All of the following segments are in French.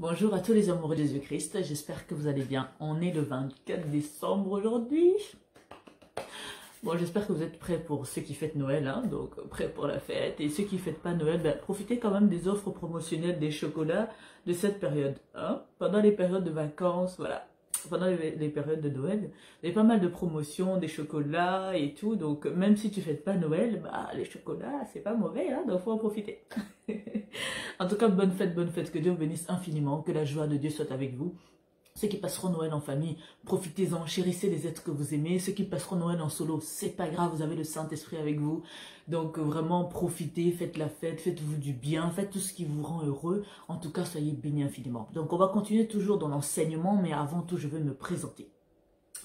Bonjour à tous les amoureux de Jésus-Christ, j'espère que vous allez bien. On est le 24 décembre aujourd'hui. Bon, j'espère que vous êtes prêts pour ceux qui fêtent Noël, hein, donc prêts pour la fête. Et ceux qui ne fêtent pas Noël, ben, profitez quand même des offres promotionnelles des chocolats de cette période. Hein, pendant les périodes de vacances, voilà. Pendant les périodes de Noël, il y a pas mal de promotions, des chocolats et tout. Donc, même si tu ne fêtes pas Noël, bah, les chocolats, c'est pas mauvais, hein, donc faut en profiter. En tout cas, bonne fête, que Dieu vous bénisse infiniment, que la joie de Dieu soit avec vous. Ceux qui passeront Noël en famille, profitez-en, chérissez les êtres que vous aimez. Ceux qui passeront Noël en solo, c'est pas grave, vous avez le Saint-Esprit avec vous. Donc vraiment, profitez, faites la fête, faites-vous du bien, faites tout ce qui vous rend heureux. En tout cas, soyez bénis infiniment. Donc on va continuer toujours dans l'enseignement, mais avant tout, je veux me présenter.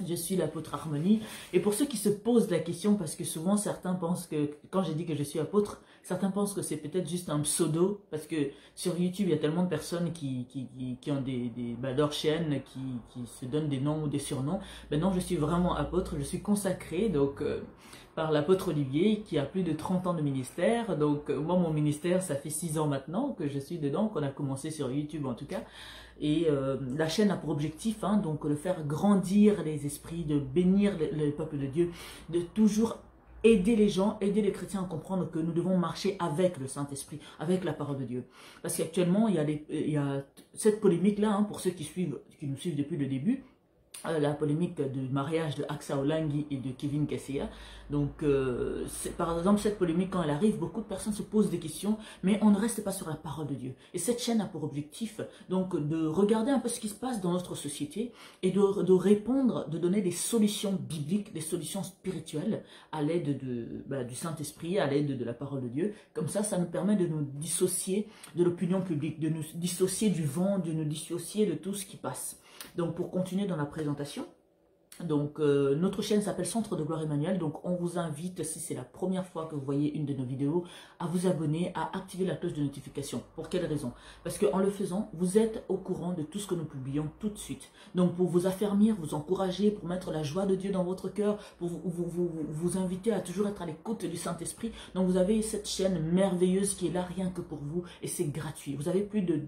Je suis l'apôtre Harmonie. Et pour ceux qui se posent la question, parce que souvent certains pensent que, quand j'ai dit que je suis apôtre, certains pensent que c'est peut-être juste un pseudo, parce que sur YouTube, il y a tellement de personnes qui ont leurs chaînes, qui se donnent des noms ou des surnoms. Ben non, je suis vraiment apôtre, je suis consacré donc par l'apôtre Olivier, qui a plus de 30 ans de ministère. Donc moi, mon ministère, ça fait 6 ans maintenant que je suis dedans, qu'on a commencé sur YouTube en tout cas. Et la chaîne a pour objectif donc de faire grandir les esprits, de bénir le peuple de Dieu, de toujours aider les gens, aider les chrétiens à comprendre que nous devons marcher avec le Saint-Esprit, avec la parole de Dieu. Parce qu'actuellement, il y a cette polémique-là, pour ceux qui nous suivent depuis le début, la polémique du mariage de Axa Olangi et de Kevin Kassia. Donc, par exemple, cette polémique, quand elle arrive, beaucoup de personnes se posent des questions, mais on ne reste pas sur la parole de Dieu. Et cette chaîne a pour objectif donc de regarder un peu ce qui se passe dans notre société et de répondre, de donner des solutions bibliques, des solutions spirituelles à l'aide du Saint-Esprit, à l'aide de la parole de Dieu. Comme ça nous permet de nous dissocier de l'opinion publique, de nous dissocier du vent, de nous dissocier de tout ce qui passe. Donc pour continuer dans la présentation, donc notre chaîne s'appelle Centre de Gloire Emmanuel. Donc on vous invite, si c'est la première fois que vous voyez une de nos vidéos, à vous abonner, à activer la cloche de notification. Pour quelle raison? Parce qu'en le faisant, vous êtes au courant de tout ce que nous publions tout de suite. Donc pour vous affermir, vous encourager, pour mettre la joie de Dieu dans votre cœur, pour vous inviter à toujours être à l'écoute du Saint-Esprit. Donc vous avez cette chaîne merveilleuse qui est là rien que pour vous et c'est gratuit. Vous avez plus de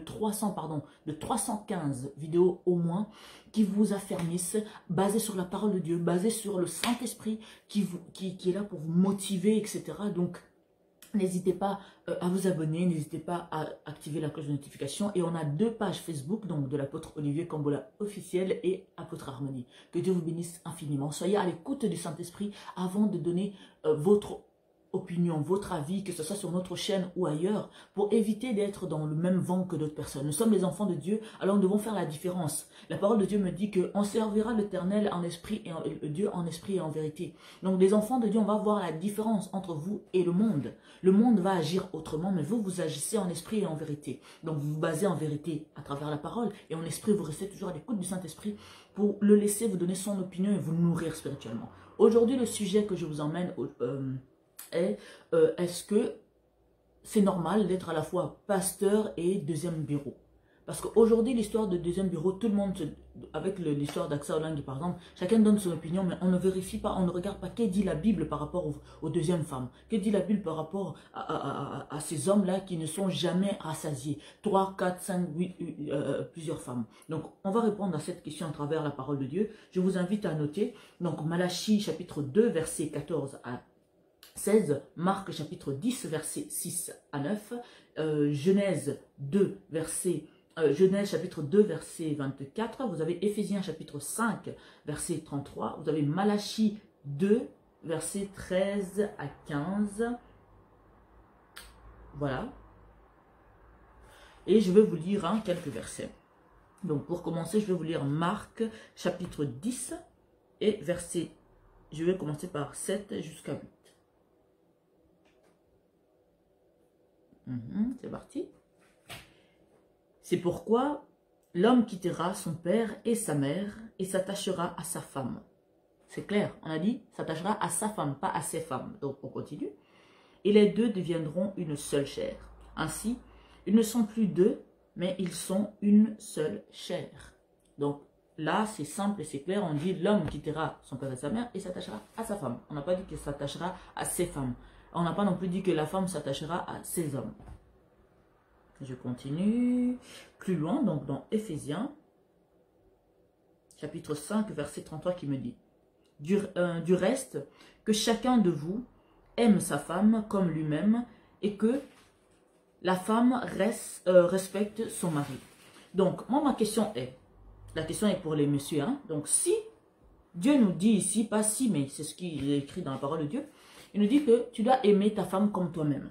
315 vidéos au moins qui vous affermissent, basées sur la parole de Dieu, basées sur le Saint-Esprit qui est là pour vous motiver, etc. Donc, n'hésitez pas à vous abonner, n'hésitez pas à activer la cloche de notification. Et on a 2 pages Facebook, donc de l'apôtre Olivier Kambola officiel et apôtre Harmonie. Que Dieu vous bénisse infiniment. Soyez à l'écoute du Saint-Esprit avant de donner votre opinion, votre avis, que ce soit sur notre chaîne ou ailleurs, pour éviter d'être dans le même vent que d'autres personnes. Nous sommes les enfants de Dieu, alors nous devons faire la différence. La parole de Dieu me dit qu'on servira l'Éternel en esprit et Dieu en esprit et en vérité. Donc les enfants de Dieu, on va voir la différence entre vous et le monde. Le monde va agir autrement, mais vous, vous agissez en esprit et en vérité. Donc vous vous basez en vérité à travers la parole, et en esprit, vous restez toujours à l'écoute du Saint-Esprit pour le laisser vous donner son opinion et vous nourrir spirituellement. Aujourd'hui, le sujet que je vous emmène est-ce que c'est normal d'être à la fois pasteur et deuxième bureau? Parce qu'aujourd'hui, l'histoire de deuxième bureau, tout le monde, avec l'histoire d'Axa Olangi par exemple, chacun donne son opinion, mais on ne vérifie pas, on ne regarde pas qu'est dit la Bible par rapport aux deuxièmes femmes, qu'est dit la Bible par rapport à ces hommes-là qui ne sont jamais rassasiés, 3, 4, 5, 8, plusieurs femmes. Donc, on va répondre à cette question à travers la parole de Dieu. Je vous invite à noter, donc Malachie chapitre 2, versets 14 à 16, Marc chapitre 10, versets 6 à 9, Genèse chapitre 2, verset 24, vous avez Éphésiens chapitre 5, verset 33, vous avez Malachie 2, verset 13 à 15, voilà. Et je vais vous lire quelques versets. Donc pour commencer, je vais vous lire Marc chapitre 10 et verset, je vais commencer par 7 jusqu'à 8. C'est parti. C'est pourquoi l'homme quittera son père et sa mère et s'attachera à sa femme. C'est clair, on a dit s'attachera à sa femme, pas à ses femmes. Donc on continue. Et les deux deviendront une seule chair. Ainsi, ils ne sont plus deux, mais ils sont une seule chair. Donc là, c'est simple et c'est clair. On dit l'homme quittera son père et sa mère et s'attachera à sa femme. On n'a pas dit qu'il s'attachera à ses femmes. On n'a pas non plus dit que la femme s'attachera à ses hommes. Je continue plus loin, donc dans Éphésiens, chapitre 5, verset 33 qui me dit du reste, que chacun de vous aime sa femme comme lui-même et que la femme respecte son mari. Donc, moi, ma question est, la question est pour les messieurs, hein, donc si Dieu nous dit ici, pas si, mais c'est ce qu'il est écrit dans la parole de Dieu, il nous dit que tu dois aimer ta femme comme toi-même.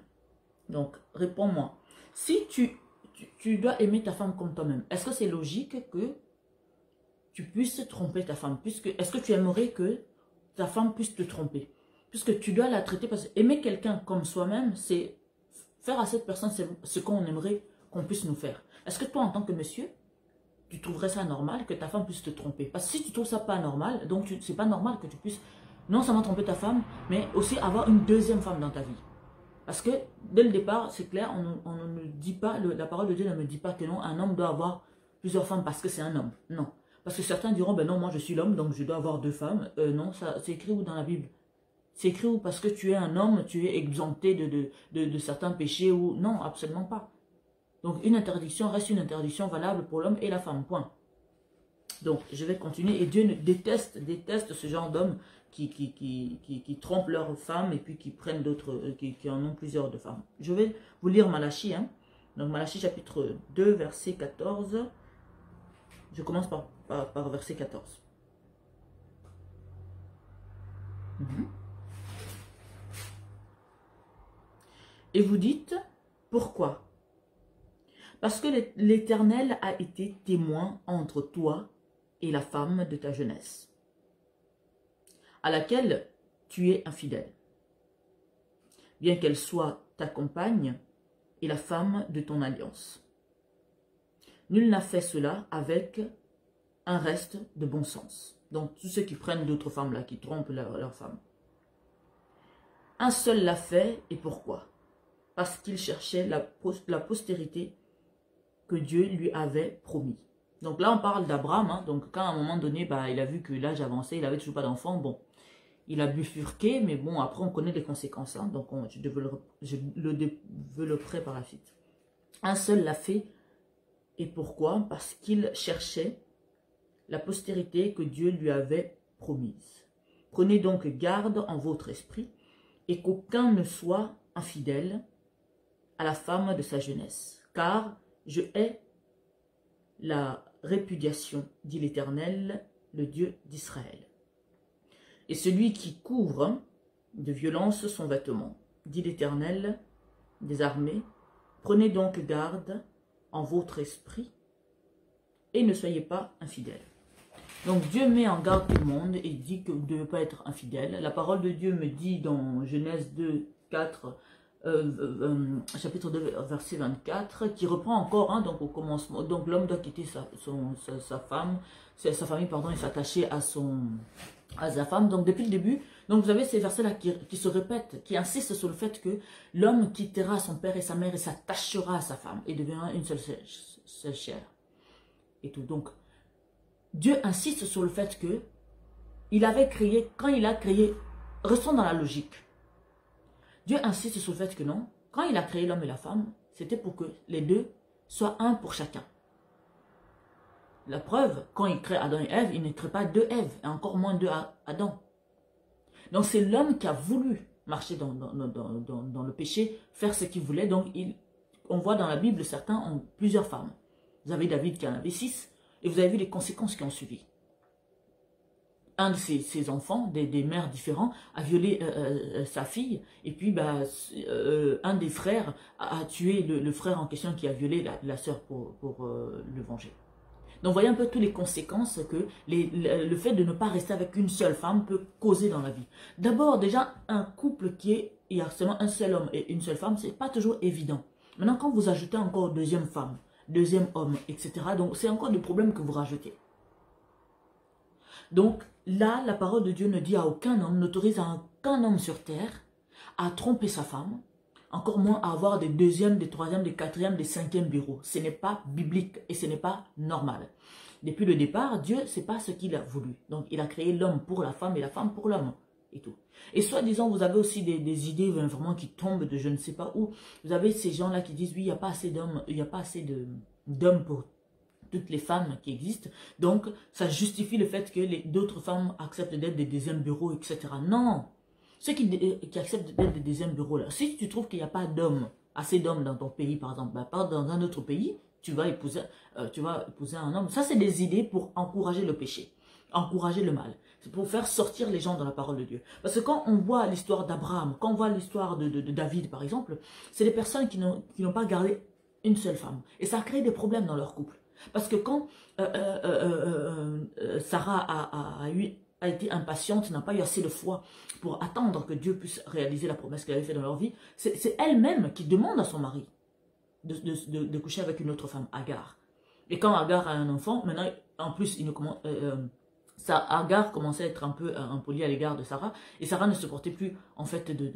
Donc, réponds-moi. Si tu dois aimer ta femme comme toi-même, est-ce que c'est logique que tu puisses tromper ta femme? Est-ce que tu aimerais que ta femme puisse te tromper? Puisque tu dois la traiter, parce que aimer quelqu'un comme soi-même, c'est faire à cette personne ce qu'on aimerait qu'on puisse nous faire. Est-ce que toi, en tant que monsieur, tu trouverais ça normal que ta femme puisse te tromper? Parce que si tu trouves ça pas normal, donc c'est pas normal que tu puisses non seulement tromper ta femme, mais aussi avoir une deuxième femme dans ta vie. Parce que dès le départ, c'est clair, on ne nous dit pas, la parole de Dieu ne me dit pas que non, un homme doit avoir plusieurs femmes parce que c'est un homme. Non. Parce que certains diront, ben non, moi je suis l'homme, donc je dois avoir deux femmes. Non, c'est écrit où dans la Bible? C'est écrit où parce que tu es un homme, tu es exempté de certains péchés ou... Non, absolument pas. Donc une interdiction reste une interdiction valable pour l'homme et la femme, point. Donc je vais continuer. Et Dieu déteste ce genre d'hommes qui trompent leurs femmes et puis qui prennent d'autres, qui en ont plusieurs de femmes. Je vais vous lire Malachie. Hein. Donc Malachie chapitre 2, verset 14. Je commence par verset 14. Et vous dites, pourquoi? Parce que l'Éternel a été témoin entre toi et la femme de ta jeunesse, à laquelle tu es infidèle, bien qu'elle soit ta compagne et la femme de ton alliance. Nul n'a fait cela avec un reste de bon sens. Donc, tous ceux qui prennent d'autres femmes là, qui trompent leur femme. Un seul l'a fait, et pourquoi? Parce qu'il cherchait la postérité que Dieu lui avait promis. Donc là, on parle d'Abraham. Hein, donc quand à un moment donné, bah, il a vu que l'âge avançait, il n'avait toujours pas d'enfant, bon, il a bifurqué, mais bon, après on connaît les conséquences. Hein, donc je le développerai par la suite. Un seul l'a fait, et pourquoi? Parce qu'il cherchait la postérité que Dieu lui avait promise. Prenez donc garde en votre esprit, et qu'aucun ne soit infidèle à la femme de sa jeunesse, car je hais la répudiation, dit l'Éternel, le Dieu d'Israël. Et celui qui couvre de violence son vêtement, dit l'Éternel des armées, prenez donc garde en votre esprit et ne soyez pas infidèles. Donc Dieu met en garde tout le monde et dit que vous ne devez pas être infidèle. La parole de Dieu me dit dans Genèse 2, 4, chapitre 2, verset 24, qui reprend encore, hein, donc au commencement, donc l'homme doit quitter sa famille, pardon, et s'attacher à sa femme. Donc depuis le début, donc vous avez ces versets-là qui se répètent, qui insistent sur le fait que l'homme quittera son père et sa mère et s'attachera à sa femme et deviendra une seule chair. Et tout. Donc, Dieu insiste sur le fait que quand il a créé, restons dans la logique. Dieu insiste sur le fait que non, quand il a créé l'homme et la femme, c'était pour que les deux soient un pour chacun. La preuve, quand il crée Adam et Ève, il ne crée pas deux Ève, et encore moins deux Adam. Donc c'est l'homme qui a voulu marcher dans le péché, faire ce qu'il voulait. Donc on voit dans la Bible, certains ont plusieurs femmes. Vous avez David qui en avait 6, et vous avez vu les conséquences qui ont suivi. Un de ses enfants, des mères différents, a violé sa fille, et puis bah, un des frères a tué le frère en question qui a violé la sœur pour le venger. Donc voyez un peu toutes les conséquences que le fait de ne pas rester avec une seule femme peut causer dans la vie. D'abord, déjà, un couple il y a seulement un seul homme et une seule femme, c'est pas toujours évident. Maintenant, quand vous ajoutez encore deuxième femme, deuxième homme, etc., donc c'est encore des problèmes que vous rajoutez. Donc là, la parole de Dieu ne dit à aucun homme, n'autorise à aucun homme sur terre à tromper sa femme, encore moins à avoir des deuxièmes, des troisièmes, des quatrièmes, des cinquièmes bureaux. Ce n'est pas biblique et ce n'est pas normal. Depuis le départ, Dieu, ce n'est pas ce qu'il a voulu. Donc il a créé l'homme pour la femme et la femme pour l'homme. et tout. Et soi-disant, vous avez aussi des idées vraiment qui tombent de je ne sais pas où. Vous avez ces gens-là qui disent, oui, il n'y a pas assez d'hommes, il n'y a pas assez d'hommes pour toutes les femmes qui existent. Donc, ça justifie le fait que d'autres femmes acceptent d'être des deuxièmes bureaux, etc. Non! Ceux qui acceptent d'être des deuxièmes bureaux, là, si tu trouves qu'il n'y a pas d'hommes, assez d'hommes dans ton pays, par exemple, bah, pars dans un autre pays, tu vas épouser un homme. Ça, c'est des idées pour encourager le péché, encourager le mal. C'est pour faire sortir les gens dans la parole de Dieu. Parce que quand on voit l'histoire d'Abraham, quand on voit l'histoire de David, par exemple, c'est des personnes qui n'ont pas gardé une seule femme. Et ça a créé des problèmes dans leur couple. Parce que quand Sarah a été impatiente, n'a pas eu assez de foi pour attendre que Dieu puisse réaliser la promesse qu'elle avait faite dans leur vie, c'est elle-même qui demande à son mari de coucher avec une autre femme, Agar. Et quand Agar a un enfant, maintenant, en plus, Agar commençait à être un peu impolie à l'égard de Sarah, et Sarah ne supportait plus, en fait, de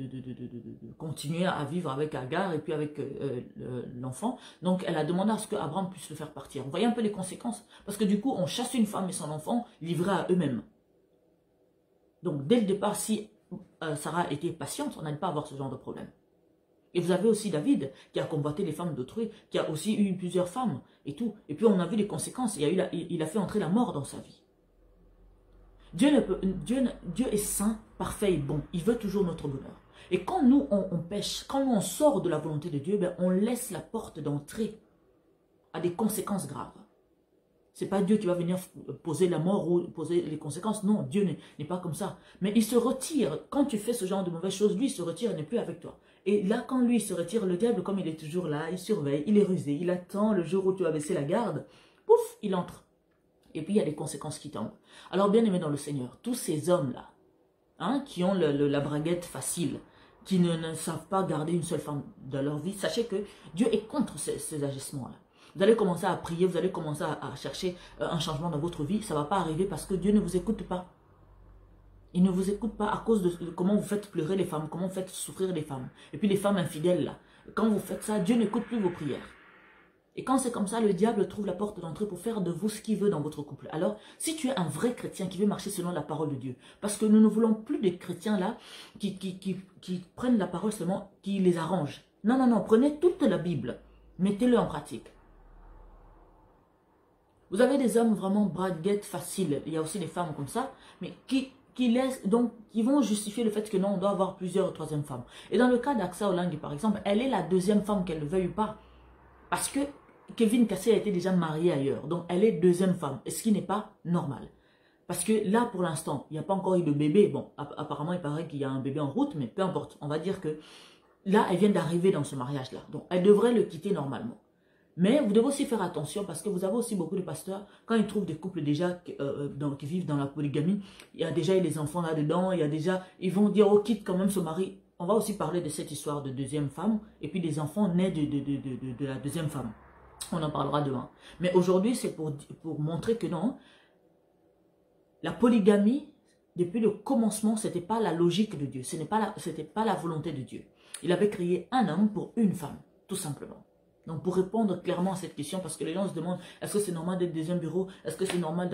continuer à vivre avec Agar et puis avec l'enfant. Donc, elle a demandé à ce qu'Abraham puisse le faire partir. Vous voyez un peu les conséquences? Parce que du coup, on chasse une femme et son enfant livrés à eux-mêmes. Donc, dès le départ, si Sarah était patiente, on n'allait pas avoir ce genre de problème. Et vous avez aussi David, qui a combattu les femmes d'autrui, qui a aussi eu plusieurs femmes, et tout. Et puis, on a vu les conséquences. Il a fait entrer la mort dans sa vie. Dieu est saint, parfait et bon. Il veut toujours notre bonheur. Et quand nous, on pêche, quand nous, on sort de la volonté de Dieu, ben, on laisse la porte d'entrée à des conséquences graves. Ce n'est pas Dieu qui va venir poser la mort ou poser les conséquences. Non, Dieu n'est pas comme ça. Mais il se retire. Quand tu fais ce genre de mauvaises choses, lui, il se retire et n'est plus avec toi. Et là, quand lui, il se retire, le diable, comme il est toujours là, il surveille, il est rusé, il attend le jour où tu vas baisser la garde. Pouf, il entre. Et puis, il y a des conséquences qui tombent. Alors, bien aimé dans le Seigneur, tous ces hommes-là, hein, qui ont la braguette facile, qui ne savent pas garder une seule femme dans leur vie, sachez que Dieu est contre ces agissements-là. Vous allez commencer à prier, vous allez commencer à chercher un changement dans votre vie. Ça ne va pas arriver parce que Dieu ne vous écoute pas. Il ne vous écoute pas à cause de comment vous faites pleurer les femmes, comment vous faites souffrir les femmes. Et puis les femmes infidèles, là, quand vous faites ça, Dieu n'écoute plus vos prières. Et quand c'est comme ça, le diable trouve la porte d'entrée pour faire de vous ce qu'il veut dans votre couple. Alors, si tu es un vrai chrétien qui veut marcher selon la parole de Dieu, parce que nous ne voulons plus des chrétiens là qui prennent la parole seulement, qui les arrangent. Non, non, non, prenez toute la Bible, mettez-le en pratique. Vous avez des hommes vraiment braguettes faciles, il y a aussi des femmes comme ça, mais qui vont justifier le fait que non, on doit avoir plusieurs troisième femmes. Et dans le cas d'Aksa Olangi, par exemple, elle est la deuxième femme, qu'elle ne le veuille pas, parce que Kevin Kassé a été déjà marié ailleurs, donc elle est deuxième femme, ce qui n'est pas normal. Parce que là, pour l'instant, il n'y a pas encore eu de bébé. Bon, apparemment, il paraît qu'il y a un bébé en route, mais peu importe. On va dire que là, elle vient d'arriver dans ce mariage-là. Donc, elle devrait le quitter normalement. Mais vous devez aussi faire attention parce que vous avez aussi beaucoup de pasteurs, quand ils trouvent des couples déjà qui vivent dans la polygamie, il y a déjà les enfants là-dedans, ils vont dire, oh, quitte quand même ce mari. On va aussi parler de cette histoire de deuxième femme et puis des enfants nés de la deuxième femme. On en parlera demain. Mais aujourd'hui, c'est pour montrer que non, la polygamie, depuis le commencement, ce n'était pas la logique de Dieu, ce n'était pas la volonté de Dieu. Il avait créé un homme pour une femme, tout simplement. Donc, pour répondre clairement à cette question, parce que les gens se demandent, est-ce que c'est normal d'être deuxième bureau? Est-ce que c'est normal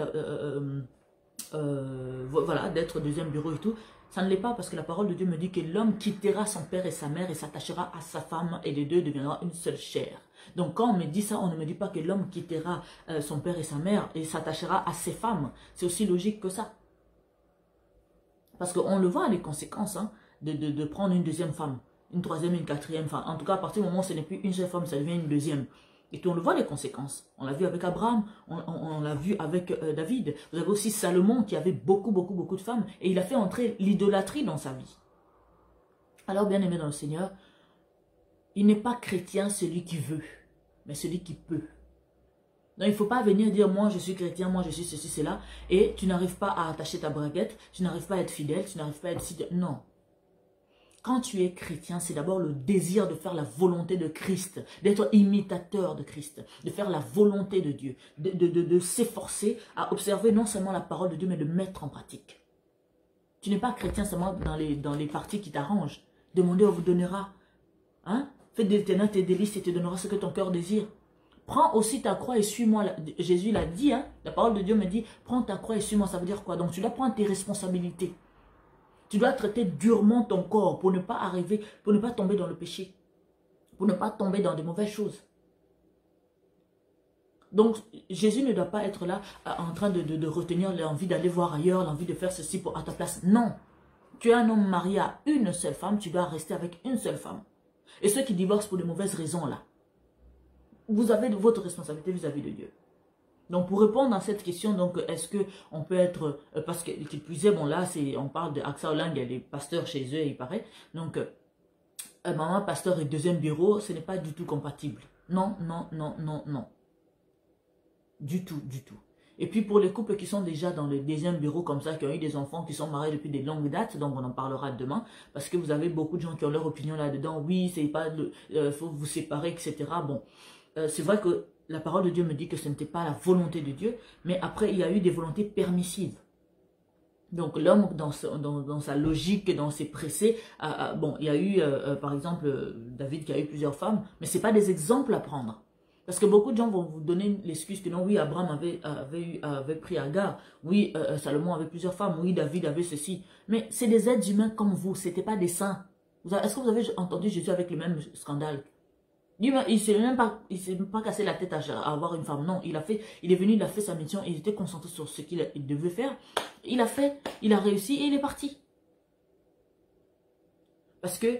voilà, d'être deuxième bureau et tout? Ça ne l'est pas parce que la parole de Dieu me dit que l'homme quittera son père et sa mère et s'attachera à sa femme et les deux deviendront une seule chair. Donc, quand on me dit ça, on ne me dit pas que l'homme quittera son père et sa mère et s'attachera à ses femmes. C'est aussi logique que ça. Parce qu'on le voit, les conséquences hein, de prendre une deuxième femme. Une troisième, une quatrième femme. En tout cas, à partir du moment où ce n'est plus une seule femme, ça devient une deuxième. Et puis on le voit les conséquences. On l'a vu avec Abraham, on l'a vu avec David. Vous avez aussi Salomon qui avait beaucoup de femmes. Et il a fait entrer l'idolâtrie dans sa vie. Alors bien aimé dans le Seigneur, il n'est pas chrétien celui qui veut, mais celui qui peut. Donc il ne faut pas venir dire moi je suis chrétien, moi je suis ceci, cela. Et tu n'arrives pas à attacher ta braguette, tu n'arrives pas à être fidèle, tu n'arrives pas à être fidèle. Non. Quand tu es chrétien, c'est d'abord le désir de faire la volonté de Christ, d'être imitateur de Christ, de faire la volonté de Dieu, de s'efforcer à observer non seulement la parole de Dieu, mais de mettre en pratique. Tu n'es pas chrétien seulement dans les parties qui t'arrangent. Demandez, on vous donnera. Hein? Fais des ténèbres tes délices et te donnera ce que ton cœur désire. Prends aussi ta croix et suis-moi. Jésus l'a dit, hein? La parole de Dieu me dit, prends ta croix et suis-moi. Ça veut dire quoi? Donc tu dois prendre tes responsabilités. Tu dois traiter durement ton corps pour ne pas arriver, pour ne pas tomber dans le péché, pour ne pas tomber dans de mauvaises choses. Donc, Jésus ne doit pas être là en train de retenir l'envie d'aller voir ailleurs, l'envie de faire ceci à ta place. Non. Tu es un homme marié à une seule femme, tu dois rester avec une seule femme. Et ceux qui divorcent pour de mauvaises raisons, là, vous avez votre responsabilité vis-à-vis de Dieu. Donc, pour répondre à cette question, donc, est-ce qu'on peut être, parce qu'il puisait, bon là, on parle de AXA Hollande, il y a des pasteurs chez eux, il paraît. Donc, maman, pasteur et deuxième bureau, ce n'est pas du tout compatible. Non, non, non, non, non. Du tout, du tout. Et puis pour les couples qui sont déjà dans le deuxième bureau comme ça, qui ont eu des enfants, qui sont mariés depuis des longues dates, donc on en parlera demain, parce que vous avez beaucoup de gens qui ont leur opinion là-dedans. Oui, c'est pas, faut vous séparer, etc. Bon, c'est vrai que la parole de Dieu me dit que ce n'était pas la volonté de Dieu, mais après il y a eu des volontés permissives. Donc l'homme, dans sa logique, dans ses pressés, bon, il y a eu, par exemple, David qui a eu plusieurs femmes, mais ce n'est pas des exemples à prendre. Parce que beaucoup de gens vont vous donner l'excuse que non, oui, Abraham avait pris Agar, oui, Salomon avait plusieurs femmes, oui, David avait ceci. Mais c'est des êtres humains comme vous, ce n'était pas des saints. Est-ce que vous avez entendu Jésus avec le même scandale? Il ne s'est même pas cassé la tête à avoir une femme. Non, il est venu, il a fait sa mission, il était concentré sur ce qu'il devait faire. Il a fait, il a réussi et il est parti. Parce que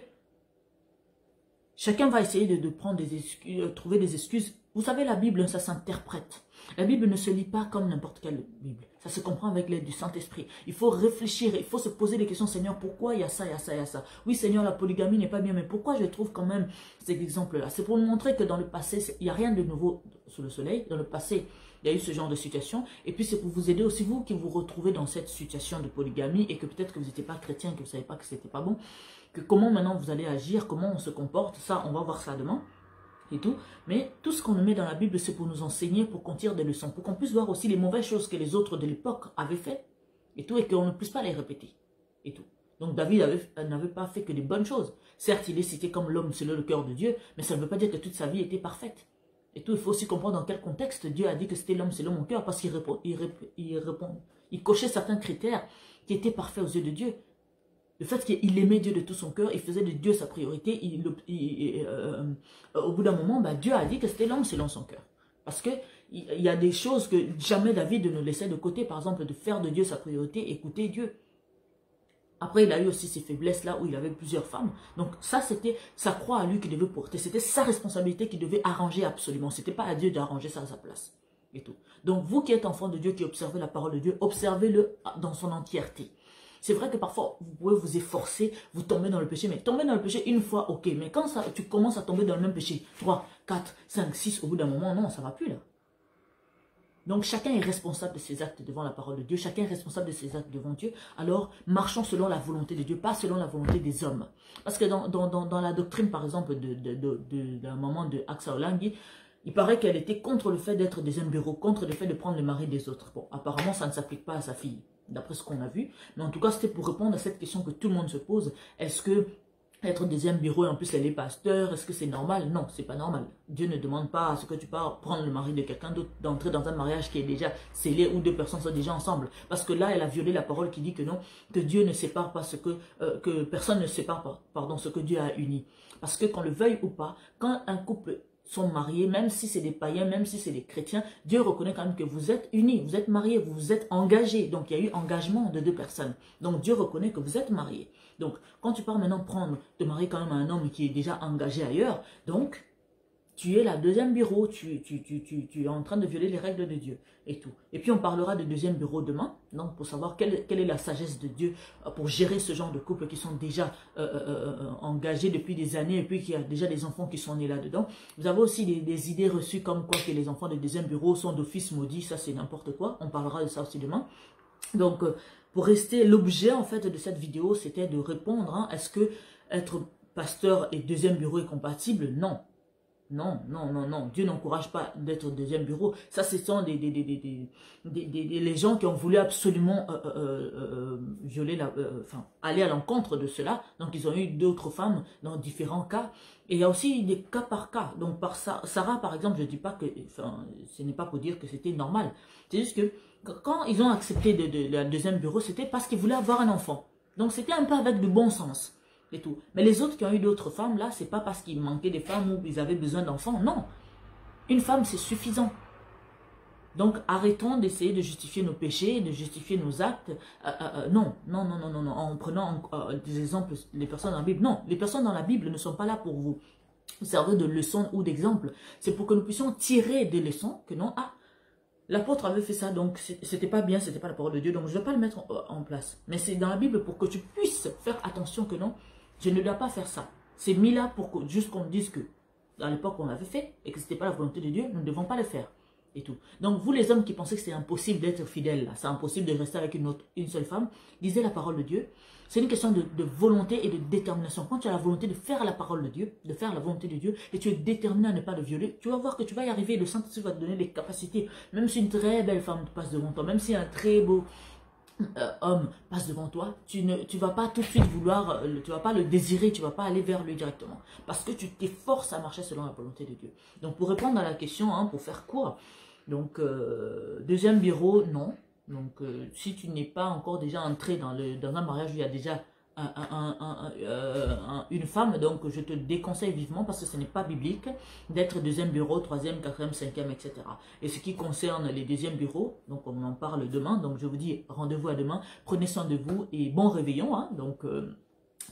chacun va essayer de prendre des excuses, trouver des excuses. Vous savez, la Bible, ça s'interprète. La Bible ne se lit pas comme n'importe quelle Bible. Ça se comprend avec l'aide du Saint-Esprit. Il faut réfléchir, il faut se poser des questions. Seigneur, pourquoi il y a ça, il y a ça, il y a ça? Oui, Seigneur, la polygamie n'est pas bien, mais pourquoi je trouve quand même cet exemple-là? C'est pour nous montrer que dans le passé, il n'y a rien de nouveau sous le soleil. Dans le passé, il y a eu ce genre de situation. Et puis, c'est pour vous aider aussi, vous qui vous retrouvez dans cette situation de polygamie et que peut-être que vous n'étiez pas chrétien, que vous ne savez pas que ce n'était pas bon. Que comment maintenant vous allez agir, comment on se comporte, ça, on va voir ça demain. Et tout, mais tout ce qu'on met dans la Bible, c'est pour nous enseigner, pour qu'on tire des leçons, pour qu'on puisse voir aussi les mauvaises choses que les autres de l'époque avaient fait, et tout, et qu'on ne puisse pas les répéter, et tout. Donc David n'avait pas fait que des bonnes choses. Certes, il est cité comme l'homme selon le cœur de Dieu, mais ça ne veut pas dire que toute sa vie était parfaite. Et tout, il faut aussi comprendre dans quel contexte Dieu a dit que c'était l'homme selon mon cœur, parce qu'il cochait certains critères qui étaient parfaits aux yeux de Dieu. Le fait qu'il aimait Dieu de tout son cœur, il faisait de Dieu sa priorité, au bout d'un moment, Dieu a dit que c'était l'homme selon son cœur. Parce qu'il y a des choses que jamais David ne laissait de côté, par exemple de faire de Dieu sa priorité, écouter Dieu. Après, il a eu aussi ses faiblesses là où il avait plusieurs femmes. Donc ça, c'était sa croix à lui qu'il devait porter. C'était sa responsabilité qu'il devait arranger absolument. Ce n'était pas à Dieu d'arranger ça à sa place. Et tout. Donc vous qui êtes enfant de Dieu, qui observez la parole de Dieu, observez-le dans son entièreté. C'est vrai que parfois, vous pouvez vous efforcer, vous tombez dans le péché, mais tomber dans le péché une fois, ok. Mais quand tu commences à tomber dans le même péché, 3, 4, 5, 6, au bout d'un moment, non, ça ne va plus là. Donc chacun est responsable de ses actes devant la parole de Dieu, chacun est responsable de ses actes devant Dieu. Alors, marchons selon la volonté de Dieu, pas selon la volonté des hommes. Parce que dans la doctrine, par exemple, d'un maman de AXA Hollande, il paraît qu'elle était contre le fait d'être deuxième bureau, contre le fait de prendre le mari des autres. Bon, apparemment, ça ne s'applique pas à sa fille, d'après ce qu'on a vu. Mais en tout cas, c'était pour répondre à cette question que tout le monde se pose. Est-ce que être deuxième bureau et en plus elle est pasteur, est-ce que c'est normal? Non, c'est pas normal. Dieu ne demande pas à ce que tu pars prendre le mari de quelqu'un d'autre, d'entrer dans un mariage qui est déjà scellé où deux personnes sont déjà ensemble. Parce que là, elle a violé la parole qui dit que non, que Dieu ne sépare pas que personne ne sépare pas, pardon, ce que Dieu a uni. Parce que qu'on le veuille ou pas, quand un couple sont mariés, même si c'est des païens, même si c'est des chrétiens, Dieu reconnaît quand même que vous êtes unis, vous êtes mariés, vous vous êtes engagés. Donc, il y a eu engagement de deux personnes. Donc, Dieu reconnaît que vous êtes mariés. Donc, quand tu pars maintenant te marier quand même à un homme qui est déjà engagé ailleurs, donc, tu es la deuxième bureau, tu es en train de violer les règles de Dieu et tout. Et puis, on parlera de deuxième bureau demain, donc pour savoir quelle est la sagesse de Dieu pour gérer ce genre de couples qui sont déjà engagés depuis des années et puis qu'il y a déjà des enfants qui sont nés là-dedans. Vous avez aussi des idées reçues comme quoi que les enfants de deuxième bureau sont d'office maudits, ça c'est n'importe quoi. On parlera de ça aussi demain. Donc, pour rester, l'objet en fait de cette vidéo, c'était de répondre, hein, est-ce que être pasteur et deuxième bureau est compatible? Non. Non, non, non, non. Dieu n'encourage pas d'être deuxième bureau. Ça, ce sont les gens qui ont voulu absolument violer aller à l'encontre de cela. Donc, ils ont eu d'autres femmes dans différents cas. Et il y a aussi des cas par cas. Donc, par Sarah, par exemple, je ne dis pas que... ce n'est pas pour dire que c'était normal. C'est juste que quand ils ont accepté de la deuxième bureau, c'était parce qu'ils voulaient avoir un enfant. Donc c'était un peu avec du bon sens et tout. Mais les autres qui ont eu d'autres femmes, là, c'est pas parce qu'ils manquaient des femmes ou ils avaient besoin d'enfants, non. Une femme, c'est suffisant. Donc arrêtons d'essayer de justifier nos péchés, de justifier nos actes. Non, non, non, non, non, non, en prenant des exemples, les personnes dans la Bible. Non, les personnes dans la Bible ne sont pas là pour vous servir de leçons ou d'exemples. C'est pour que nous puissions tirer des leçons que non, ah, l'apôtre avait fait ça, donc c'était pas bien, c'était pas la parole de Dieu, donc je ne vais pas le mettre en place. Mais c'est dans la Bible pour que tu puisses faire attention que non, je ne dois pas faire ça. C'est mis là pour que, juste qu'on dise que, à l'époque on l'avait fait, et que ce n'était pas la volonté de Dieu, nous ne devons pas le faire. Et tout. Donc vous les hommes qui pensez que c'est impossible d'être fidèle, c'est impossible de rester avec une seule femme, lisez la parole de Dieu. C'est une question de volonté et de détermination. Quand tu as la volonté de faire la parole de Dieu, de faire la volonté de Dieu, et tu es déterminé à ne pas le violer, tu vas voir que tu vas y arriver. Le Saint-Esprit va te donner les capacités. Même si une très belle femme passe devant toi, même si un très beau homme passe devant toi, tu vas pas tout de suite vouloir, tu vas pas le désirer, tu vas pas aller vers lui directement. Parce que tu t'efforces à marcher selon la volonté de Dieu. Donc pour répondre à la question, hein, pour faire court, donc deuxième bureau, non. Donc, si tu n'es pas encore déjà entré dans un mariage où il y a déjà une femme, donc je te déconseille vivement parce que ce n'est pas biblique d'être deuxième bureau, troisième, quatrième, cinquième, etc. Et ce qui concerne les deuxièmes bureaux, donc on en parle demain, donc je vous dis rendez-vous à demain, prenez soin de vous et bon réveillon, hein, donc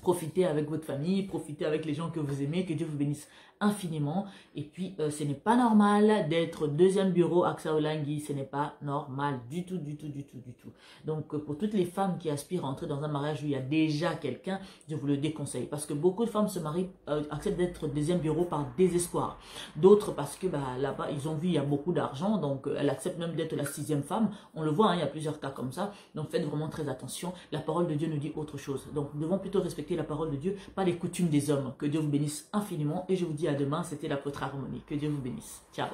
profitez avec votre famille, profitez avec les gens que vous aimez, que Dieu vous bénisse infiniment. Et puis, ce n'est pas normal d'être deuxième bureau Axa Olangui, ce n'est pas normal du tout, du tout, du tout, du tout. Donc, pour toutes les femmes qui aspirent à entrer dans un mariage où il y a déjà quelqu'un, je vous le déconseille. Parce que beaucoup de femmes se marient, acceptent d'être deuxième bureau par désespoir. D'autres parce que là-bas, ils ont vu, il y a beaucoup d'argent, donc elles acceptent même d'être la sixième femme. On le voit, hein, il y a plusieurs cas comme ça. Donc, faites vraiment très attention. La parole de Dieu nous dit autre chose. Donc, nous devons plutôt respecter la parole de Dieu, pas les coutumes des hommes. Que Dieu vous bénisse infiniment et je vous dis à demain. C'était l'apôtre Harmonie. Que Dieu vous bénisse. Ciao.